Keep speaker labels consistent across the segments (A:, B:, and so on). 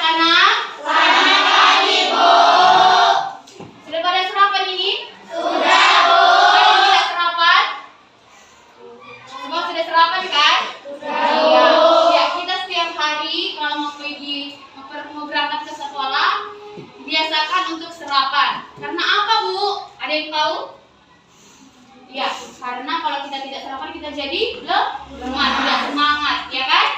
A: anak-anak? Selamat pagi, Bu. Sudah pada sarapan ini? Sudah, Bu. Yang tidak sarapan? Semua sudah sarapan kan? Sudah, Bu. Ya, kita setiap hari kalau mau berangkat ke sekolah, biasakan untuk sarapan. Karena apa, Bu? Ada yang tahu? Ya, karena kalau kita tidak sarapan kita jadi lemah, tidak semangat, ya kan?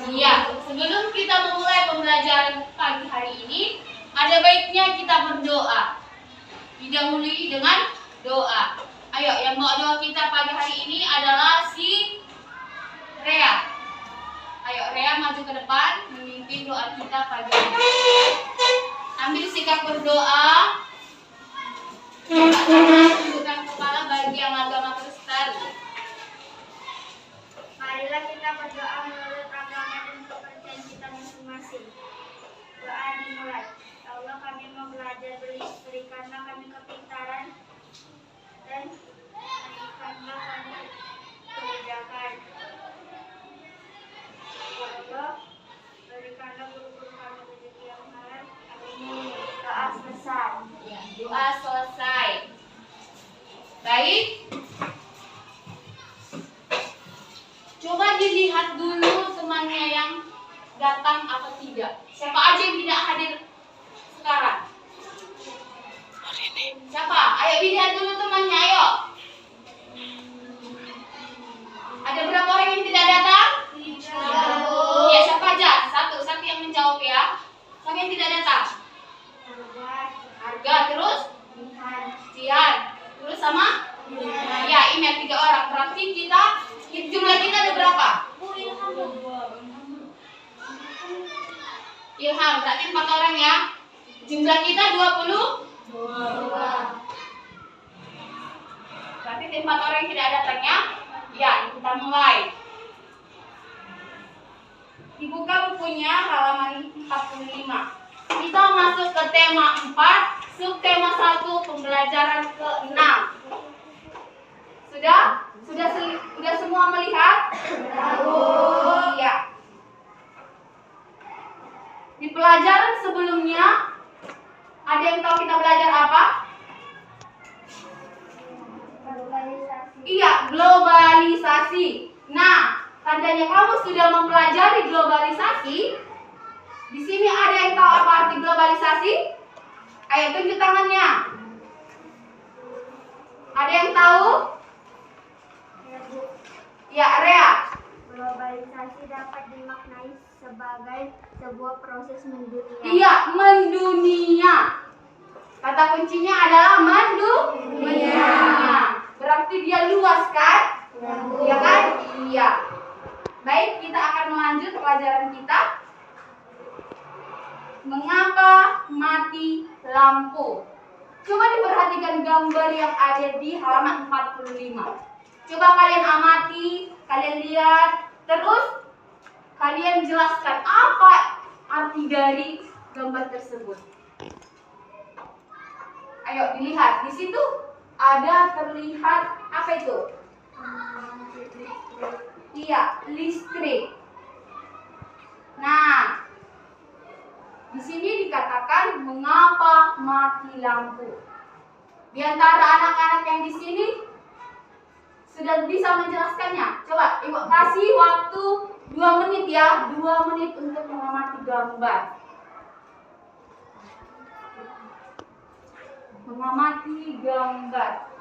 A: Iya. Sebelum kita memulai pembelajaran pagi hari ini, ada baiknya kita berdoa. Didahului dengan doa. Ayo, yang bawa doa kita pagi hari ini adalah si Rea. Ayo, Rea maju ke depan memimpin doa kita pagi hari ini. Ambil sikap berdoa. Tundukkan kepala bagi yang agama Kristen.
B: Marilah kita berdoa menurut agama dan kepercayaan kita masing-masing. Doa dimulai. Ya Allah, kami mau belajar, berikanlah kami kepintaran dan berikanlah kami kebijakan. Ya Allah, berikanlah guru-guru kami rezeki yang halal. Amin. Doa selesai.
A: Ya, doa selesai. Baik. Coba dilihat dulu temannya yang datang atau tidak. Siapa aja yang tidak hadir sekarang? Siapa? Ayo dilihat dulu temannya, ayo. Ada berapa orang yang tidak datang?
B: Tidak.
A: Ya, siapa aja? Satu yang menjawab ya. Siapa yang tidak datang? Harga, terus? Jihan. Terus sama? Ya, ini 3 orang. Berarti jumlah kita ada berapa? Ilham, berarti 4 orang ya. Jumlah kita 22. Berarti 4 orang yang tidak datangnya. Ya, kita mulai. Dibuka bukunya halaman 45. Kita masuk ke tema 4, subtema 1, pembelajaran ke-6. Sudah semua melihat? Iya. Di pelajaran sebelumnya, ada yang tahu kita belajar apa? Iya, globalisasi. Nah, tandanya kamu sudah mempelajari globalisasi. Di sini ada yang tahu apa arti globalisasi? Ayo tunjuk tangannya. Ada yang tahu? Ya, Rea.
B: Globalisasi dapat dimaknai sebagai sebuah proses mendunia.
A: Iya, mendunia. Kata kuncinya adalah mendunia. Berarti dia luas kan? Iya kan? Iya. Baik, kita akan melanjut pelajaran kita. Mengapa mati lampu? Coba diperhatikan gambar yang ada di halaman 45. Coba kalian amati, kalian lihat, terus kalian jelaskan apa arti dari gambar tersebut. Ayo dilihat, di situ ada terlihat apa itu? Iya, listrik. Nah, di sini dikatakan mengapa mati lampu. Di antara anak-anak yang di sini sudah bisa menjelaskannya. Coba Ibu kasih waktu 2 menit ya, 2 menit untuk mengamati gambar. Mengamati gambar.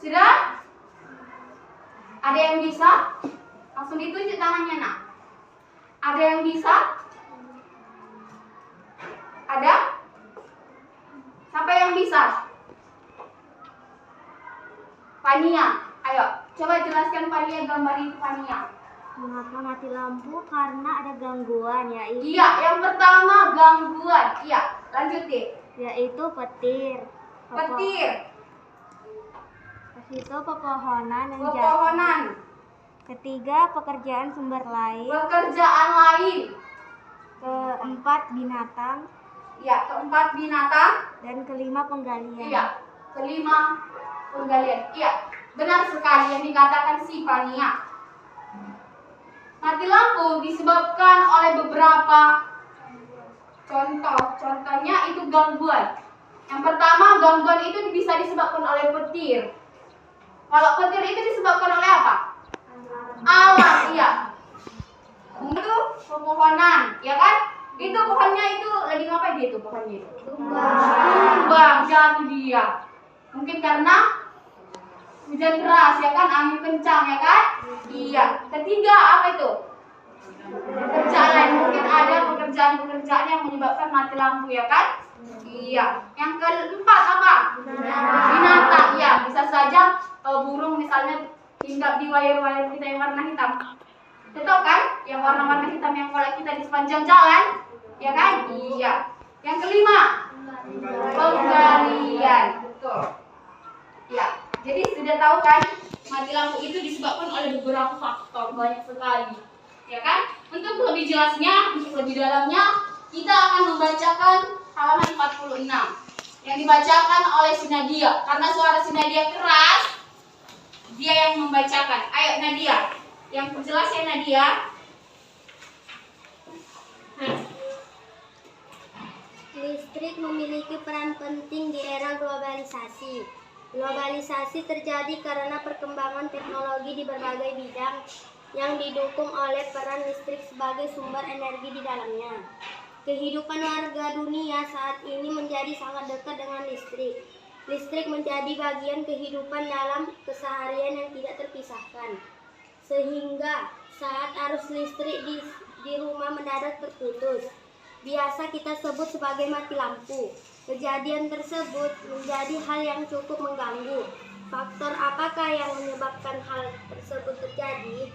A: Sudah? Ada yang bisa? Langsung ditunjuk tangannya, nak. Ada yang bisa? Ada? Siapa yang bisa? Fania. Ayo, coba jelaskan Fania, gambar itu Fania.
B: Mengapa mati lampu? Karena ada gangguan, yaitu
A: Iya, yang pertama gangguan. Iya, lanjut deh.
B: yaitu petir.
A: Petir,
B: Itu pepohonan yang jatuh.
A: pepohonan,
B: Ketiga, pekerjaan sumber lain.
A: pekerjaan lain.
B: Keempat, binatang.
A: Iya, keempat binatang.
B: Dan kelima, penggalian.
A: Iya, kelima penggalian. Iya, benar sekali yang dikatakan si Fania. Mati lampu disebabkan oleh beberapa contoh. Contohnya itu gangguan. Yang pertama, gangguan itu bisa disebabkan oleh petir. Kalau petir itu disebabkan oleh apa? Alam, iya. Itu pepohonan, ya kan? Itu pohonnya itu lagi ngapain dia itu pohonnya itu? Tumbang, jatuh dia. Mungkin karena hujan deras, ya kan? Angin kencang, ya kan? Iya. Ketiga, apa itu? Pekerjaan lain. Mungkin ada pekerjaan-pekerjaan yang menyebabkan mati lampu, ya kan? Iya. Yang keempat apa? Binatang. Ya, bisa saja burung misalnya hinggap di wire-wire kita yang warna hitam. Betul kan? Yang warna-warna hitam yang kolek kita di sepanjang jalan, ya kan? Iya. Yang kelima, penggalian. Betul. Ya. Jadi sudah tahu kan, mati lampu itu disebabkan oleh beberapa faktor, banyak sekali. Ya kan? Untuk lebih jelasnya, untuk lebih dalamnya, kita akan membacakan halaman 46 yang dibacakan oleh si Nadia. Karena suara si Nadia keras, dia yang membacakan. Ayo Nadia, yang perjelas ya Nadia.
B: Listrik memiliki peran penting di era globalisasi. Globalisasi terjadi karena perkembangan teknologi di berbagai bidang yang didukung oleh peran listrik sebagai sumber energi di dalamnya. Kehidupan warga dunia saat ini menjadi sangat dekat dengan listrik. Listrik menjadi bagian kehidupan dalam keseharian yang tidak terpisahkan. Sehingga saat arus listrik di rumah mendadak terputus, biasa kita sebut sebagai mati lampu. Kejadian tersebut menjadi hal yang cukup mengganggu. Faktor apakah yang menyebabkan hal tersebut terjadi?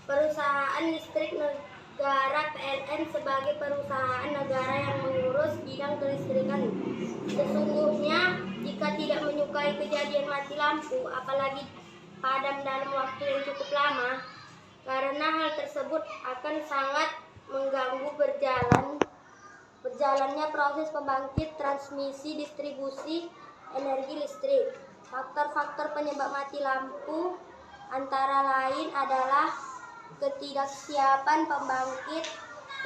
B: Perusahaan listrik negara PLN sebagai perusahaan negara yang mengurus bidang kelistrikan. Sesungguhnya, jika tidak menyukai kejadian mati lampu, apalagi padam dalam waktu yang cukup lama, karena hal tersebut akan sangat mengganggu berjalannya proses pembangkit, transmisi, distribusi energi listrik. Faktor-faktor penyebab mati lampu antara lain adalah ketidaksiapan pembangkit,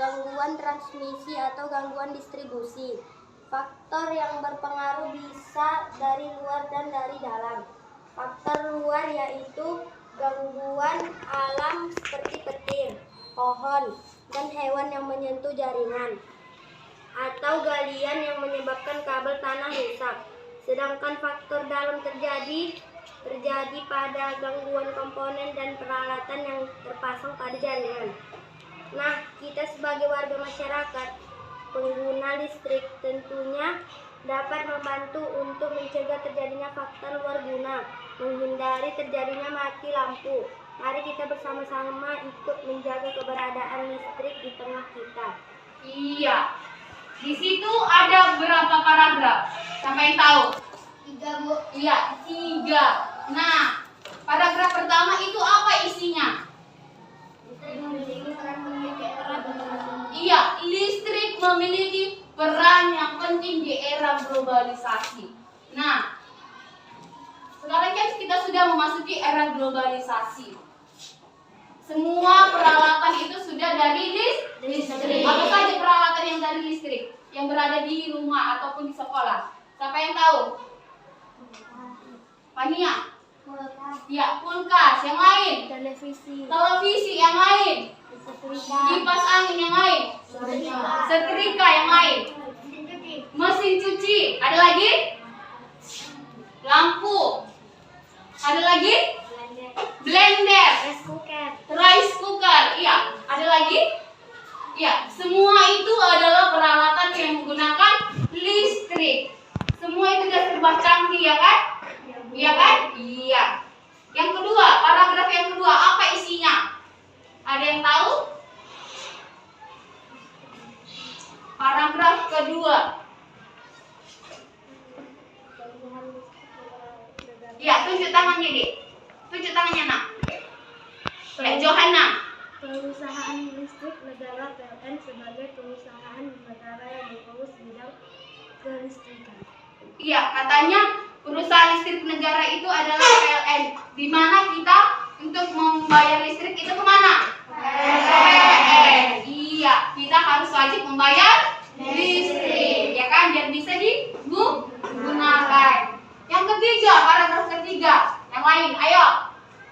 B: gangguan transmisi atau gangguan distribusi. Faktor yang berpengaruh bisa dari luar dan dari dalam. Faktor luar yaitu gangguan alam seperti petir, pohon, dan hewan yang menyentuh jaringan, atau galian yang menyebabkan kabel tanah rusak. Sedangkan faktor dalam terjadi pada gangguan komponen dan peralatan yang terpasang pada jaringan. Nah, kita sebagai warga masyarakat, pengguna listrik tentunya dapat membantu untuk mencegah terjadinya faktor luar guna, menghindari terjadinya mati lampu. Mari kita bersama-sama ikut menjaga keberadaan listrik di tengah kita.
A: Iya. Di situ ada berapa paragraf? Sampai yang tahu?
B: 3, Bu.
A: Iya, 3. Nah, paragraf pertama itu apa isinya? Iya, listrik memiliki peran yang penting di era globalisasi. Nah, sekarang kan kita sudah memasuki era globalisasi. Semua peralatan itu sudah dari listrik. Apa saja peralatan yang dari listrik yang berada di rumah ataupun di sekolah? Siapa yang tahu? Fania? Ya, kulkas. Yang lain? Televisi. Yang lain? Kipas angin. Yang lain? Setrika. Yang lain? Mesin cuci. Ada lagi? Lampu. Ada lagi? Blender. Rice cooker. Iya. Ada lagi? Iya. Semua itu adalah peralatan yang menggunakan listrik. Semua itu sudah serba canggih, ya kan? Iya kan? Iya. Yang kedua, paragraf yang kedua, apa isinya? Ada yang tahu? Paragraf kedua. Ya, tunjuk tangannya, Dik. Tunjuk tangannya, Nak. Ya, Johanna.
B: Perusahaan listrik negara PLN sebagai perusahaan negara yang berurus bidang kelistrikan.
A: Iya, katanya perusahaan listrik negara itu adalah PLN. Di mana kita untuk membayar listrik itu kemana? PLN. Iya, kita harus wajib membayar listrik, ya kan? Biar bisa digunakan. Yang ketiga, paragraf ketiga. Yang lain, ayo.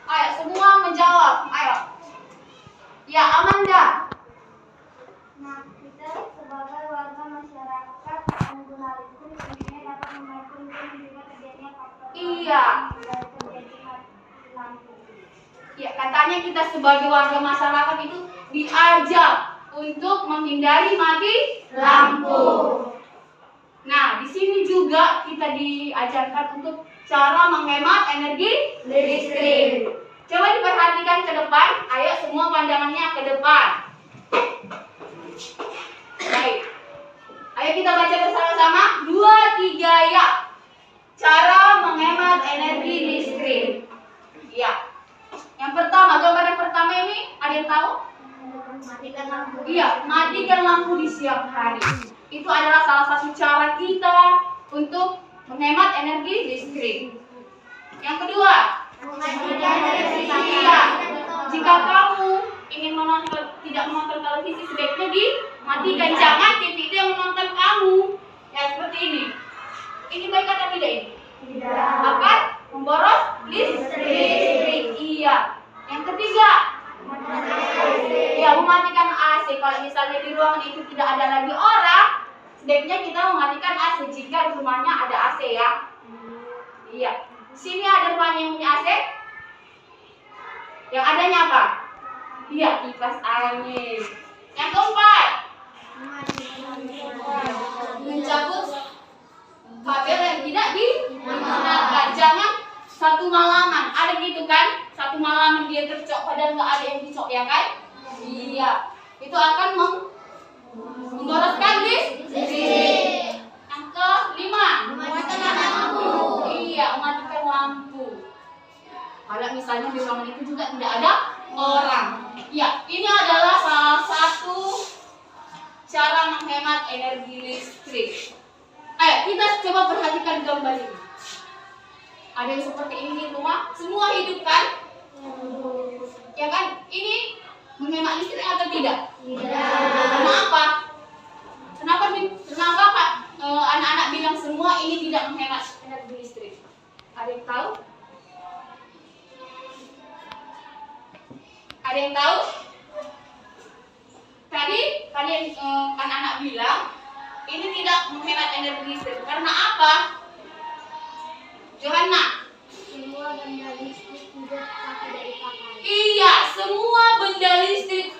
A: Ayo, semua menjawab. Ayo. Ya, Amanda.
B: Nah, kita sebagai warga masyarakat pengguna listrik tentunya dapat membantu untuk mencegah terjadinya faktor
A: Iya.
B: dari terjadi mati lampu.
A: Ya, katanya kita sebagai warga masyarakat itu diajak untuk menghindari mati lampu. Nah, di sini juga kita diajarkan untuk cara menghemat energi listrik. Coba diperhatikan ke depan. Ayo semua pandangannya ke depan. Baik. Ayo kita baca bersama-sama. 2, 3, ya. Cara menghemat energi listrik. Ya. Yang pertama, gambar yang pertama ini ada yang tahu?
B: Matikan lampu.
A: Iya, matikan lampu di siang hari. Itu adalah salah satu cara kita untuk menghemat energi listrik. Yang kedua, iya, jika kamu ingin tidak menonton televisi, sebaiknya dimatikan. Jangan TV itu yang menonton kamu. Ya, seperti ini. Ini baik atau tidak ini?
B: Tidak.
A: Akan memboros listrik. Iya. Yang ketiga, ya, mematikan AC. Kalau misalnya di ruangan itu tidak ada lagi orang, sebaiknya kita mematikan AC jika di rumahnya ada AC, ya. Iya. Di sini ada rumah yang punya AC. Yang adanya apa? Iya, kipas angin. Yang keempat, mencabut kabel yang tidak digunakan. Jangan satu malaman. Ada gitu kan? Satu malaman dia tercok padahal nggak ada yang dicok, ya kan? Iya. Itu akan memboroskan listrik. Yang kelima, mematikan lampu. Iya, mematikan lampu. Kalau misalnya di ruangan itu juga tidak ada orang. Ya, ini adalah salah satu cara menghemat energi listrik. Ayo, kita coba perhatikan gambar ini. Ada yang seperti ini di rumah, semua hidup kan? Ya kan? Ini menghemat listrik atau tidak?
B: Tidak.
A: Kenapa? Kenapa Pak anak-anak bilang semua ini tidak menghemat energi listrik? Ada yang tahu? Ada yang tahu? Tadi kalian anak-anak bilang ini tidak menghemat energi listrik. Karena apa? Johanna.
B: Semua benda listrik tidak dipakai.
A: Iya, semua benda listrik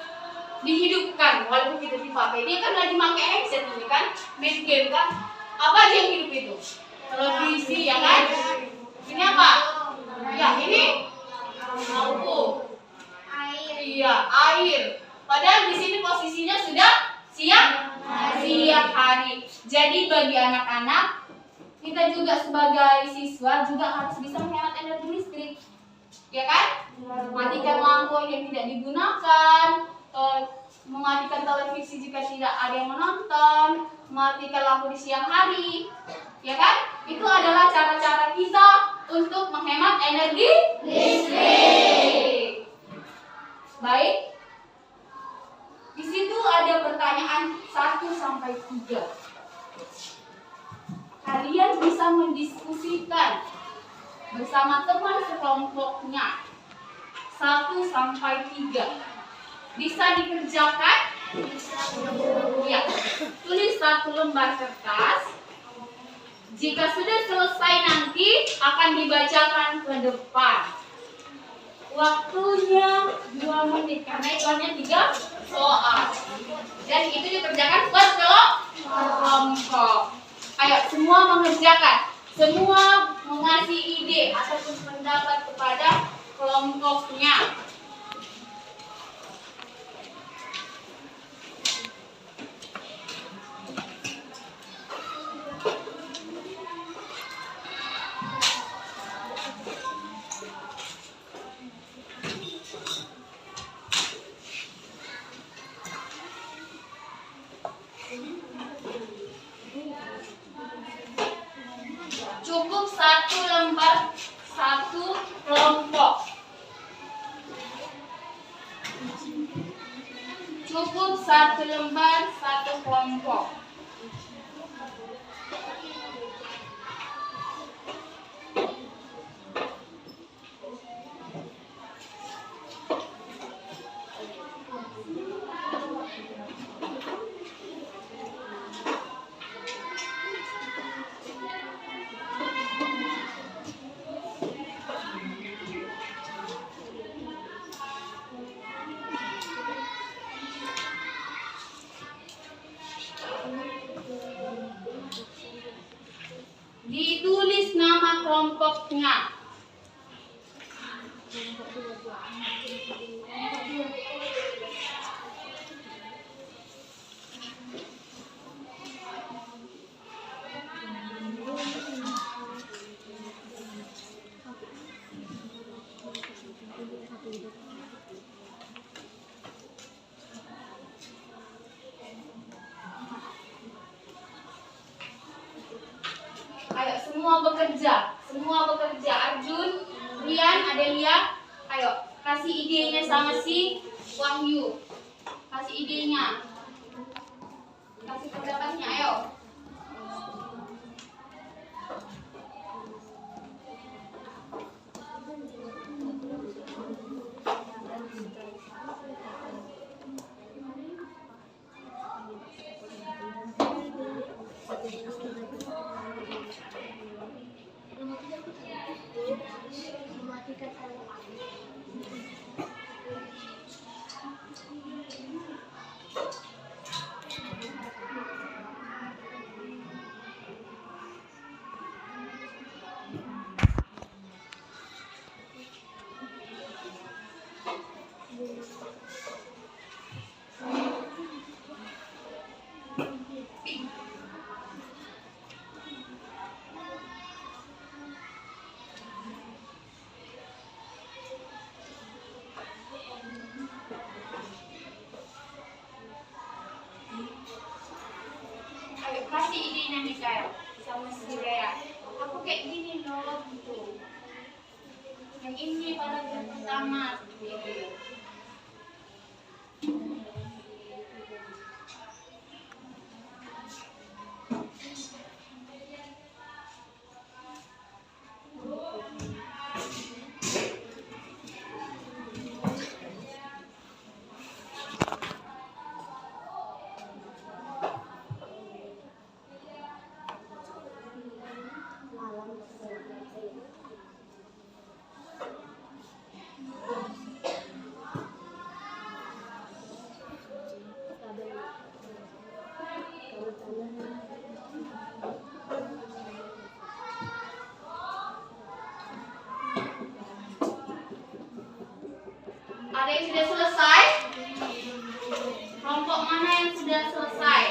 A: dihidupkan walaupun tidak dipakai. Dia kan lagi pakai handset ini kan, main game kan. Apa aja yang hidup itu? Televisi, ya kan? Ini apa? Ya, ini lampu.
B: Air.
A: Iya, air. Padahal di sini posisinya sudah siang hari. Jadi bagi anak-anak, kita juga sebagai siswa juga harus bisa menghemat energi listrik, ya kan? Matikan lampu yang tidak digunakan, mematikan televisi jika tidak ada yang menonton, mematikan lampu di siang hari, ya kan? Itu adalah cara-cara kita untuk menghemat energi listrik. Baik. Di situ ada pertanyaan 1 sampai 3. Kalian bisa mendiskusikan bersama teman sekelompoknya 1 sampai 3. Bisa dikerjakan? Ya. Tulis 1 lembar kertas. Jika sudah selesai nanti akan dibacakan ke depan. Waktunya 2 menit karena itu hanya 3 soal. Dan itu dikerjakan per kelompok. Ayo semua mengerjakan. Semua mengasih ide ataupun pendapat kepada kelompoknya. Cukup satu lembar satu kelompok. Cukup satu lembar satu kelompok. Ditulis nama kelompoknya. Ayo semua bekerja, Arjun, Rian, Adelia, ayo kasih idenya sama si Wahyu, kasih idenya, kasih pendapatnya, ayo. Ayo kasih idenya Mikael sama si Rea. Aku kayak gini loh gitu. Yang ini paragraf pertama gitu. Ada yang sudah selesai? Kelompok mana yang sudah selesai?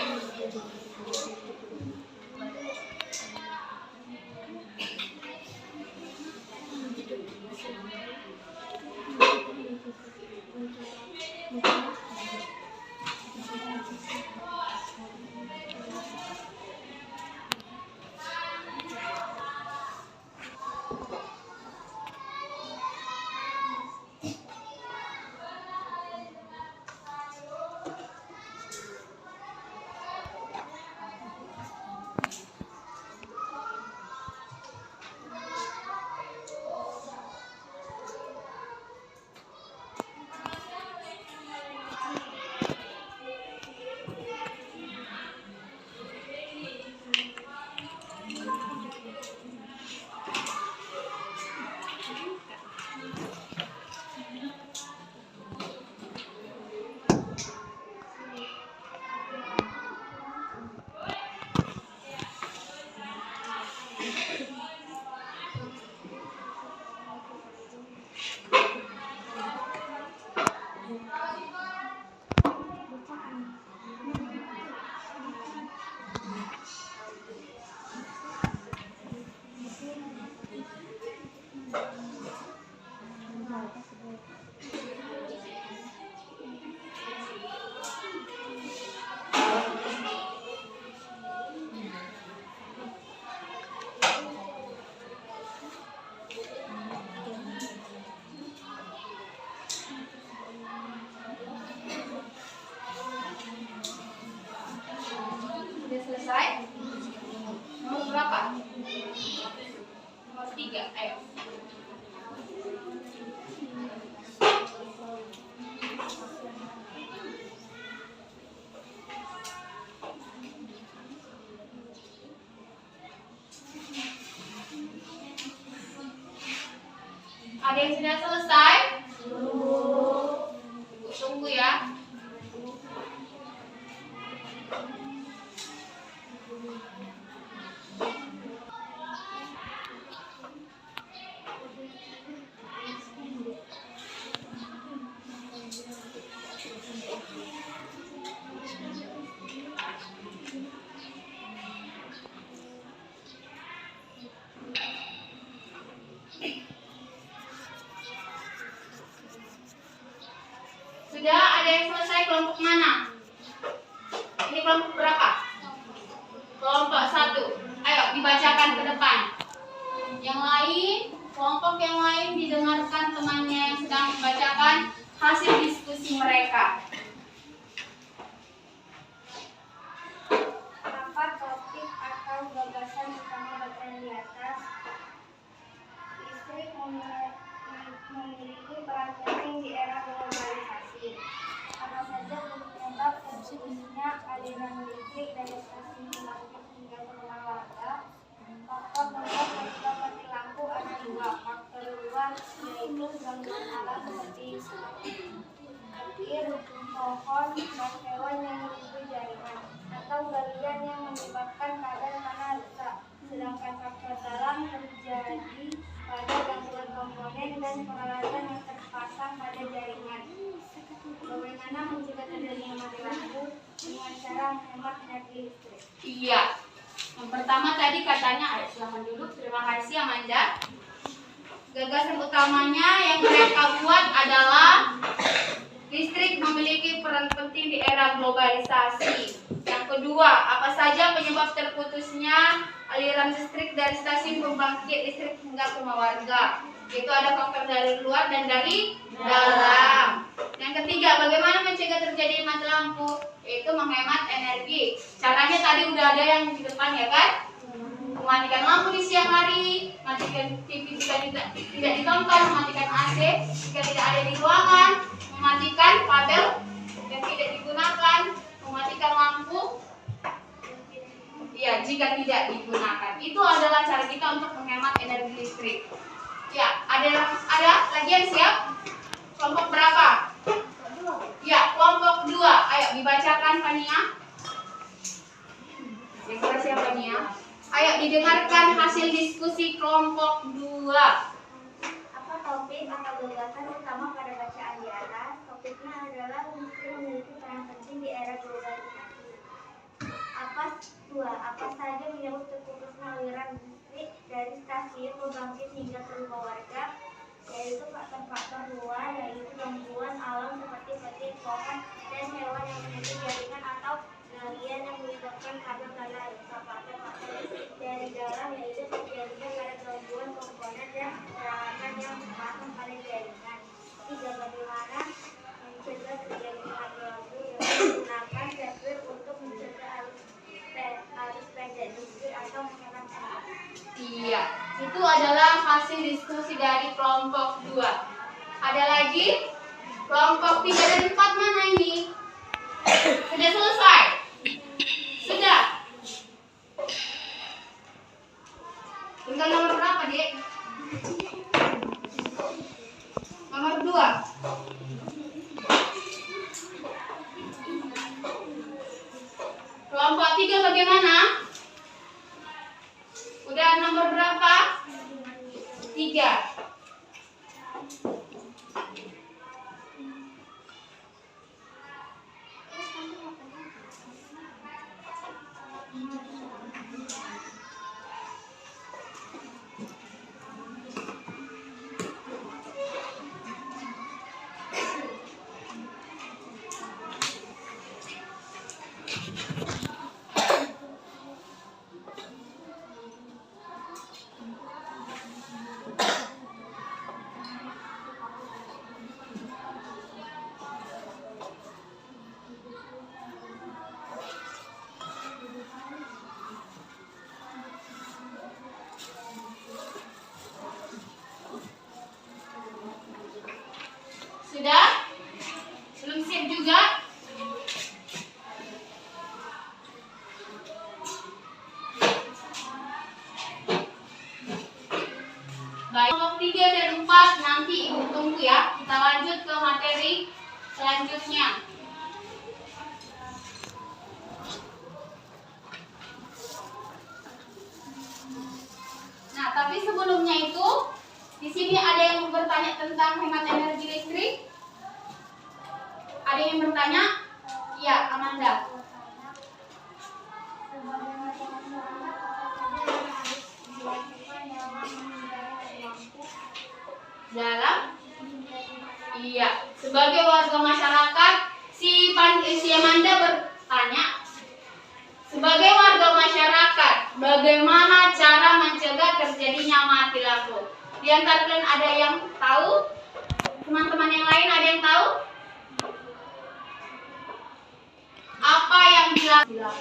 A: yang sudah selesai? Ibu tunggu ya. Sudah ada yang selesai kelompok mana? Ini kelompok berapa? Kelompok 1. Ayo dibacakan ke depan. Yang lain, kelompok yang lain didengarkan temannya yang sedang membacakan hasil diskusi mereka.
B: Apa topik atau gagasan utama bacaan di atas? Listrik memiliki peran penting di era globalisasi. Apa saja penyebab terputusnya aliran listrik dari stasiun pembangkit hingga ke rumah warga? Faktor penyebab mati lampu ada 2. Faktor luar yaitu gangguan alam seperti petir, pohon, dan hewan yang menuju jaringan, atau galian yang menyebabkan kabel tanah rusak. Sedangkan faktor dalam terjadi pada gangguan komponen dan peralatan yang terpasang pada jaringan. Bagaimana mencegah terjadinya mati lampu dengan cara menghemat energi listrik?
A: Iya. Yang pertama tadi katanya, ayo silahkan duduk. Terima kasih Amanda. Gagasan utamanya yang mereka buat adalah listrik memiliki peran penting di era globalisasi. Yang kedua, apa saja penyebab terputusnya aliran listrik dari stasiun pembangkit listrik hingga ke rumah warga? Itu ada faktor dari luar dan dari dalam. Yang ketiga, bagaimana mencegah terjadi mati lampu? Itu menghemat energi. Caranya tadi udah ada yang di depan ya kan? Mematikan lampu di siang hari, matikan TV jika tidak ditonton, mematikan AC jika tidak ada di ruangan, mematikan kabel yang tidak digunakan, mematikan lampu ya jika tidak digunakan. Itu adalah cara kita untuk menghemat energi listrik. Ya, ada lagi yang siap? Kelompok berapa? Ya, kelompok 2. Ayo dibacakan Fania. Yang kelas siapa Nia? Ayo didengarkan hasil diskusi kelompok 2.
B: Apa topik atau gagasan utama pada bacaan di atas? Topiknya adalah listrik memiliki peran penting di era globalisasi. Apa saja menyebut terputusnya aliran listrik dari stasiun pembangkit hingga ke rumah warga? Yaitu faktor-faktor luar, yaitu gangguan alam seperti petir, pohon, dan hewan yang menuju jaringan atau galian yang menyebabkan kabel tanah rusak. Faktor-faktor dari dalam yaitu terjadinya pada gangguan komponen dan peralatan yang terpasang pada jaringan. 3. Bagaimana mencegah terjadinya mati lampu yang menggunakan safir untuk mencegah arus pendek listrik atau menghemat energi?
A: Iya, itu adalah hasil diskusi dari kelompok 2. Ada lagi? Kelompok 3 dan 4 mana ini? Sudah selesai? Sudah? Tinggal nomor berapa, Dek? Nomor 2. Kelompok 3 bagaimana? Udah nomor berapa? 3. Sudah? Belum siap juga? Baik, kelompok 3 dan 4 nanti selanjutnya. Nah, tapi sebelumnya itu di sini ada yang bertanya tentang hemat energi listrik. Ada yang bertanya? Iya, Amanda. Dalam? Iya, sebagai warga masyarakat, si Amanda bertanya, sebagai warga masyarakat, bagaimana cara mencegah terjadinya mati lampu? Di antara kalian ada yang tahu? Teman-teman yang lain ada yang tahu? Apa yang dilakukan?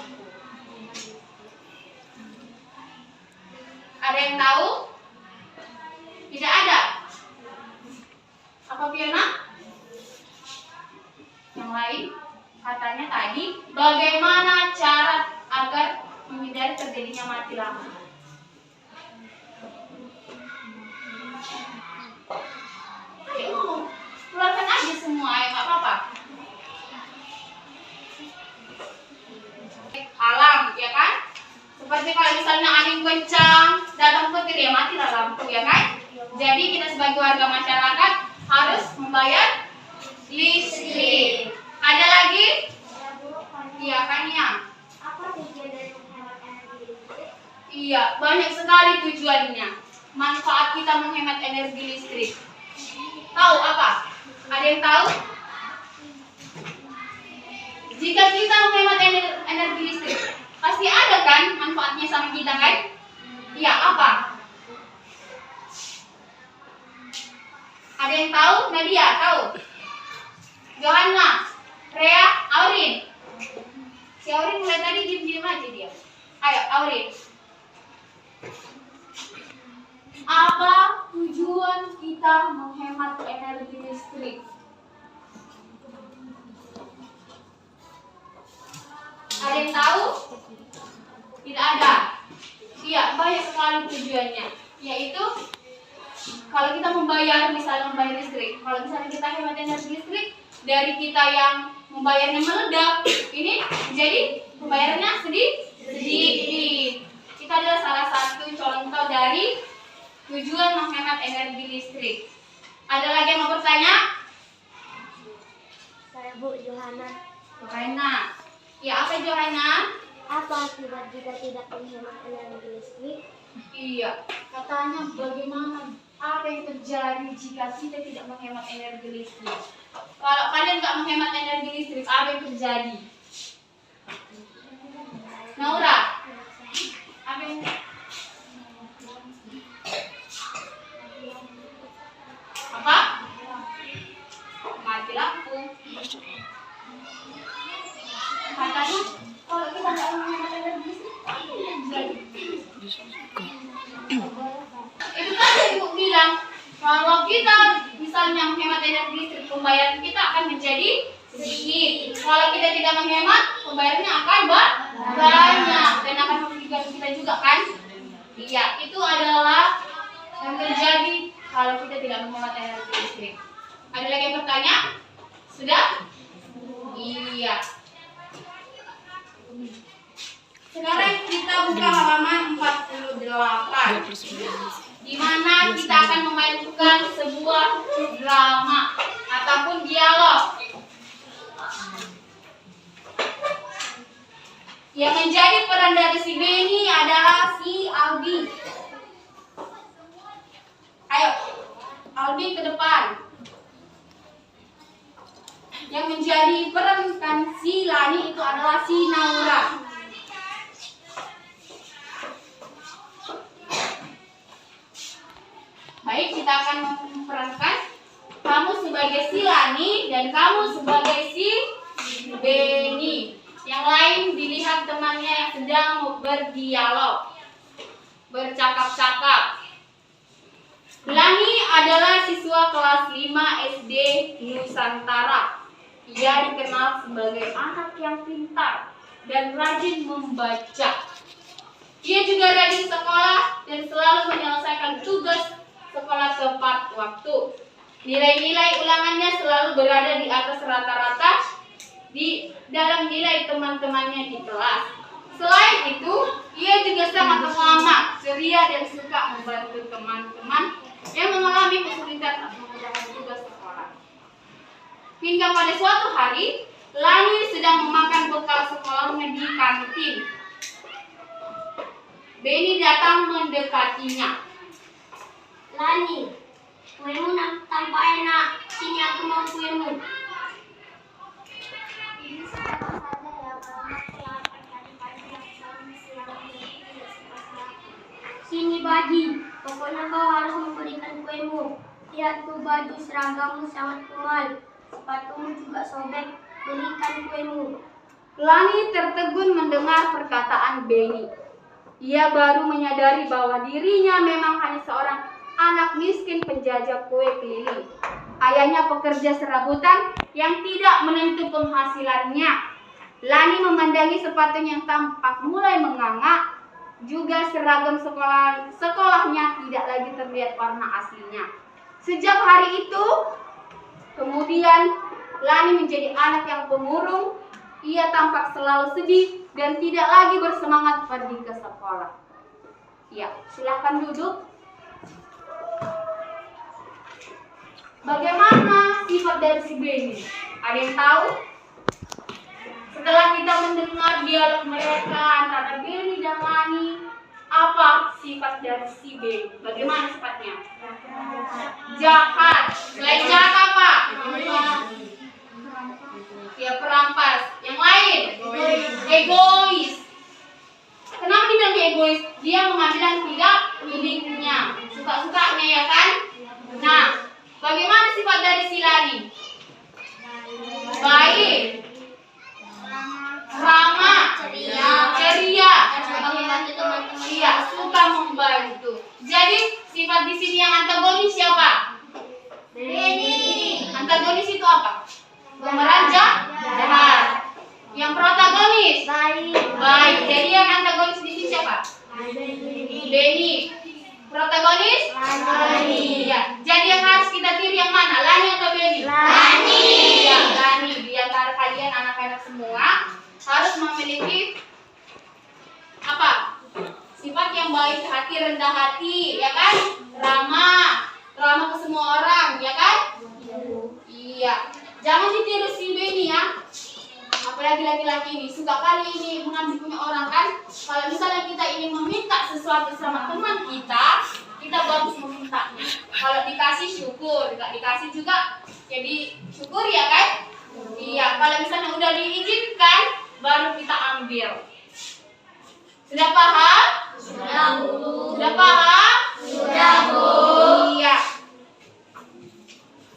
A: Ada yang tahu? Tidak ada? Apa Fiona? Yang lain? Katanya tadi, bagaimana cara agar menghindari terjadinya mati lampu? Ayo, keluarkan aja semua, ya nggak apa-apa. Alam, ya kan? Seperti kalau misalnya angin kencang, datang petir, ya matilah lampu, ya kan? Jadi kita sebagai warga masyarakat harus membayar listrik. Ada lagi? Iya kan ya?
B: Apa tujuan dari menghemat energi listrik?
A: Iya, banyak sekali tujuannya. Manfaat kita menghemat energi listrik. Tahu apa? Ada yang tahu? Jika kita menghemat energi listrik, pasti ada kan manfaatnya sama kita kan? Iya, apa? Ada yang tahu? Nadia, tahu? Johanna, Rea, Aurin. Si Aurin mulai tadi diam-diam aja dia. Ayo, Aurin. Apa tujuan kita menghemat energi listrik? Ada yang tahu? Tidak ada. Iya, banyak sekali tujuannya. Yaitu kalau kita misalnya membayar listrik. Kalau misalnya kita hemat energi listrik, dari kita yang membayarnya meledak, ini jadi pembayarannya sedikit. Itu adalah salah satu contoh dari tujuan menghemat energi listrik. Ada lagi yang mau bertanya?
B: Saya Bu Johanna.
A: Johanna. Ya, apa Johanna?
B: Apa akibat jika tidak menghemat energi listrik?
A: Iya, katanya bagaimana? Apa yang terjadi jika kita tidak menghemat energi listrik? Kalau kalian nggak menghemat energi listrik, apa yang terjadi? Naura, apa yang apa? Mati lampu. Katanya kalau kita nggak menghemat energi listrik, apa yang terjadi? Itu tadi Ibu bilang, kalau kita misalnya menghemat energi listrik, pembayaran kita akan menjadi sedikit. Kalau kita tidak menghemat, pembayarannya akan banyak dan akan merugikan kita juga kan? Iya, itu adalah yang terjadi kalau kita tidak menghemat energi listrik. Ada lagi yang bertanya? Sudah? Iya. Sekarang kita buka halaman 48, di mana kita akan memainkan sebuah drama ataupun dialog. Yang menjadi peran dari si Benny adalah si Albi. Ayo, Albi ke depan. Yang menjadi peran kan si Lani itu adalah si Naura. Baik, kita akan memperankan kamu sebagai si Lani dan kamu sebagai si Benny. Yang lain dilihat temannya yang sedang berdialog, bercakap-cakap. Lani adalah siswa kelas 5 SD Nusantara. Ia dikenal sebagai anak yang pintar dan rajin membaca. Ia juga rajin sekolah dan selalu menyelesaikan tugas sekolah tepat waktu. Nilai-nilai ulangannya selalu berada di atas rata-rata di dalam nilai teman-temannya di kelas. Selain itu, ia juga sangat pengamat, ceria dan suka membantu teman-teman yang mengalami kesulitan atau mengerjakan tugas sekolah. Hingga pada suatu hari, Lani sedang memakan bekal sekolahnya di kantin. Benny datang mendekatinya.
B: Lani, kuemu tampak enak. Sini aku mau kuemu. Ini sekarang saja ya, kalau aku lapar tadi pagi aku selalu siang jadi tidak sempat makan. Sini Bagi, pokoknya kau harus memberikan kuemu. Lihat tuh baju seragammu sangat kumal, sepatumu juga sobek. Berikan kuemu.
A: Lani tertegun mendengar perkataan Benny. Ia baru menyadari bahwa dirinya memang hanya seorang anak miskin penjajah kue keliling. Ayahnya pekerja serabutan yang tidak menentu penghasilannya. Lani memandangi sepatunya yang tampak mulai menganga, juga seragam sekolahnya tidak lagi terlihat warna aslinya. Sejak hari itu, kemudian Lani menjadi anak yang pemurung. Ia tampak selalu sedih dan tidak lagi bersemangat pergi ke sekolah. Ya, silakan duduk. Bagaimana sifat dari si Benny? Ada yang tahu? Setelah kita mendengar dialog mereka antara Benny dan Lani, apa sifat dari si Benny? Bagaimana sifatnya? Jahat. Selain jahat apa? Ya, perampas. Yang lain? Egois. Kenapa dibilang egois? Dia mengambil yang tidak miliknya, suka-sukanya, ya kan? Nah, bagaimana sifat dari si Lani? Baik, ramah, ceria, iya, suka membantu. Jadi sifat di sini yang antagonis siapa?
B: Benny.
A: Antagonis itu apa? Pemeran jahat. Yang protagonis baik. Jadi yang antagonis di sini siapa? Benny. Protagonis Lani. Ya. Jadi yang harus kita tiru yang mana? Lani atau Benny?
B: Lani.
A: Ya, Lani. Di antara kalian anak-anak semua harus memiliki apa? Sifat yang baik hati, rendah hati, ya kan? Ramah ke semua orang, ya kan? Iya. Jangan ditiru si Benny ya. Apalagi laki-laki ini suka kali ini mengambil punya orang kan. Kalau misalnya kita ingin meminta sesuatu sama teman kita, kita bagus memintanya. Kalau dikasih syukur, tidak dikasih juga jadi syukur, ya kan? Iya. Kalau misalnya udah diizinkan, baru kita ambil. Sudah paham?
B: Sudah, Bu.
A: Sudah paham?
B: Sudah, Bu.
A: Iya.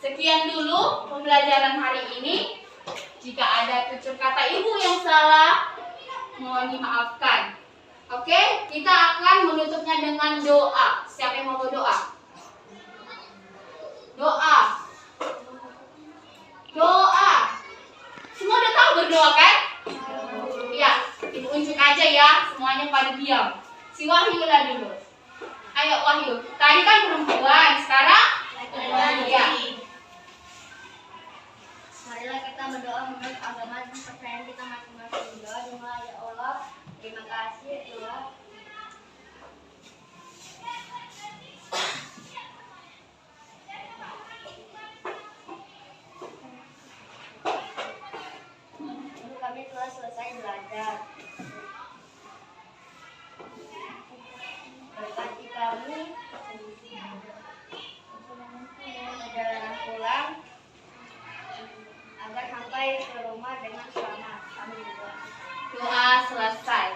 A: Sekian dulu pembelajaran hari ini. Jika ada tutur kata ibu yang salah, mohon dimaafkan. Oke, kita akan menutupnya dengan doa. Siapa yang mau berdoa? Doa. Doa. Semua udah tahu berdoa kan? Iya, ibu unjuk aja ya. Semuanya pada diam. Si Wahyu lah dulu. Ayo Wahyu. Tadi kan perempuan, sekarang laki-laki.
B: Marilah kita berdoa menurut agama dan kepercayaan kita masing-masing. Doa dimulai, ya Allah. Terima kasih, Allah. Kami telah selesai belajar. Berkati kami perjalanan pulang agar sampai ke rumah dengan selamat. Amin.
A: Doa selesai.